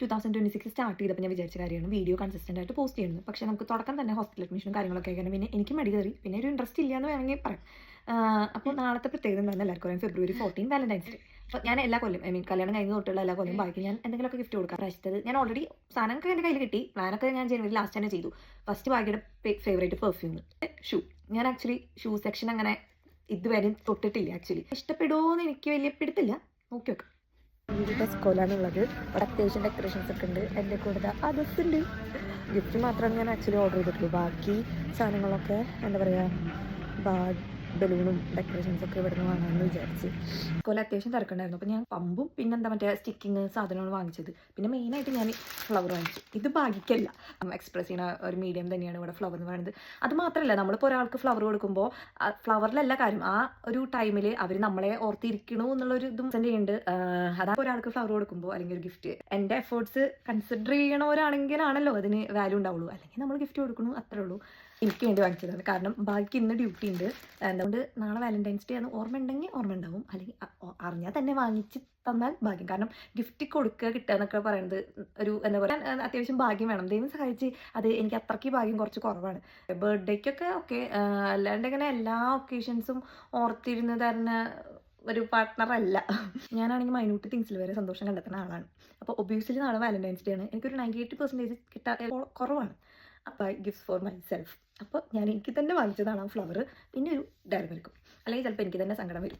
2026 start ചെയ്തപ്പോൾ ഞാൻ വിചാരിച്ച കാര്യമാണ് വീഡിയോ കൺസിസ്റ്റൻ്റ് ആയിട്ട് പോസ്റ്റ് ചെയ്യുന്നത്. പക്ഷേ നമുക്ക് തുടക്കം തന്നെ ഹോസ്പിറ്റൽ അഡ്മിഷനും കാര്യങ്ങളൊക്കെ ആയിരുന്നു. പിന്നെ എനിക്ക് മടി കയറി, പിന്നെ ഒരു ഇൻട്രസ്റ്റ് ഇല്ല എന്ന് വേണമെങ്കിൽ പറയാം. അപ്പോൾ നാളത്തെ പ്രത്യേകത എന്താണെന്ന് എല്ലാവർക്കും അറിയാം. ഫെബ്രുവരി 14 വാലന്റൈൻസ് ഡേ. അപ്പോൾ ഞാൻ എല്ലാ കൊല്ലം കല്യാണം കഴിഞ്ഞ് തൊട്ടുള്ള എല്ലാ കൊല്ലം ബാക്കി ഞാൻ എന്തെങ്കിലുമൊക്കെ ഗിഫ്റ്റ് കൊടുക്കാം. പ്രാവശ്യത്തത് ഞാൻ ഓൾറെഡി സാധനമൊക്കെ എൻ്റെ കയ്യിൽ കിട്ടി. പ്ലാനൊക്കെ ഞാൻ ജനുവരി ലാസ്റ്റ് തന്നെ ചെയ്തു. ഫസ്റ്റ് ഭാഗ്യയുടെ ഫേവറേറ്റ് പെർഫ്യൂം, ഷൂ. ഞാൻ ആക്ച്വലി ഷൂ സെക്ഷൻ അങ്ങനെ ഇതുവരെ തൊട്ടിട്ടില്ല. ആക്ച്വലി ഇഷ്ടപ്പെടുമോ എന്ന് എനിക്ക് വലിയ പിടുത്തില്ല. നോക്കി നോക്കാം. ഇത് ടെസ്കോലാണുള്ളത്. അവിടെ അത്യാവശ്യം ഡെക്കറേഷൻസ് ഒക്കെ ഉണ്ട്. എൻ്റെ കൂടെ അതൊക്കെ ഉണ്ട്. ഗിഫ്റ്റ് മാത്രമാണ് ഞാൻ ആക്ച്വലി ഓർഡർ ചെയ്തിട്ടുള്ളൂ. ബാക്കി സാധനങ്ങളൊക്കെ എന്താ പറയുക, ബലൂണും ഡെക്കറേഷൻസൊക്കെ ഇവിടെ നിന്ന് വാങ്ങാമെന്ന് വിചാരിച്ച്. ടെസ്കോല അത്യാവശ്യം തിരക്കുണ്ടായിരുന്നു. അപ്പോൾ ഞാൻ പമ്പും പിന്നെന്താ മറ്റേ സ്റ്റിക്കിങ് സാധനങ്ങൾ വാങ്ങിച്ചത്. പിന്നെ മെയിനായിട്ട് ഞാൻ ഫ്ലവർ വാങ്ങിച്ചു. ഇത് ഭാഗ്യക്കല്ല, എക്സ്പ്രസ് ചെയ്യുന്ന ഒരു മീഡിയം തന്നെയാണ് ഇവിടെ ഫ്ലവർ എന്ന് പറയുന്നത്. അത് മാത്രമല്ല, നമ്മളിപ്പോൾ ഒരാൾക്ക് ഫ്ലവർ കൊടുക്കുമ്പോൾ ഫ്ലവറിലല്ല കാര്യം, ആ ഒരു ടൈമിൽ അവർ നമ്മളെ ഓർത്തിരിക്കണു എന്നുള്ളൊരു ഇതും ചെയ്യുന്നുണ്ട്. അതാണ് ഒരാൾക്ക് ഫ്ലവർ കൊടുക്കുമ്പോൾ അല്ലെങ്കിൽ ഒരു ഗിഫ്റ്റ് എൻ്റെ എഫേർട്സ് കൺസിഡർ ചെയ്യണവരാണെങ്കിലാണല്ലോ അതിന് വാല്യൂ ഉണ്ടാവുള്ളൂ. അല്ലെങ്കിൽ നമ്മൾ ഗിഫ്റ്റ് കൊടുക്കണു, അത്രേ ഉള്ളൂ. എനിക്ക് വേണ്ടി വാങ്ങിച്ചതാണ്. കാരണം ബാക്കി ഇന്ന് ഡ്യൂട്ടി ഉണ്ട്. അതുകൊണ്ട് നാളെ വാലന്റൈൻസ് ഡേ ആണ്. ഓർമ്മ ഉണ്ടെങ്കിൽ ഓർമ്മ ഉണ്ടാവും, അല്ലെങ്കിൽ അറിഞ്ഞാൽ തന്നെ വാങ്ങിച്ച് തന്നാൽ ഭാഗ്യം. കാരണം ഗിഫ്റ്റ് കൊടുക്കുക കിട്ടുക എന്നൊക്കെ പറയുന്നത് ഒരു എന്താ പറയുക, അത്യാവശ്യം ഭാഗ്യം വേണം. ദൈവം സഹായിച്ച് അത് എനിക്ക് അത്രയ്ക്ക് ഭാഗ്യം കുറച്ച് കുറവാണ്. ബർത്ത്ഡേക്കൊക്കെ ഓക്കെ, അല്ലാണ്ട് ഇങ്ങനെ എല്ലാ ഒക്കേഷൻസും ഓർത്തിരുന്ന് തരുന്ന ഒരു പാർട്ട്ണറല്ല. ഞാനാണെങ്കിൽ മൈന്യൂട്ട് തിങ്സിൽ വരെ സന്തോഷം കണ്ടെത്തുന്ന ആളാണ്. അപ്പോൾ ഒബ്വിയസ്ലി നാളെ വാലന്റൈൻസ് ഡേ ആണ്. എനിക്കൊരു 98% കിട്ടാൻ കുറവാണ്. അപ്പോൾ ഗിഫ്റ്റ് ഫോർ മൈ സെൽഫ്. അപ്പോൾ ഞാൻ എനിക്ക് തന്നെ വാങ്ങിച്ചതാണ് ആ ഫ്ലവർ. പിന്നെ ഒരു ഡയറി മിൽക്കും. അല്ലെങ്കിൽ ചിലപ്പോൾ എനിക്ക് തന്നെ സങ്കടം വരും.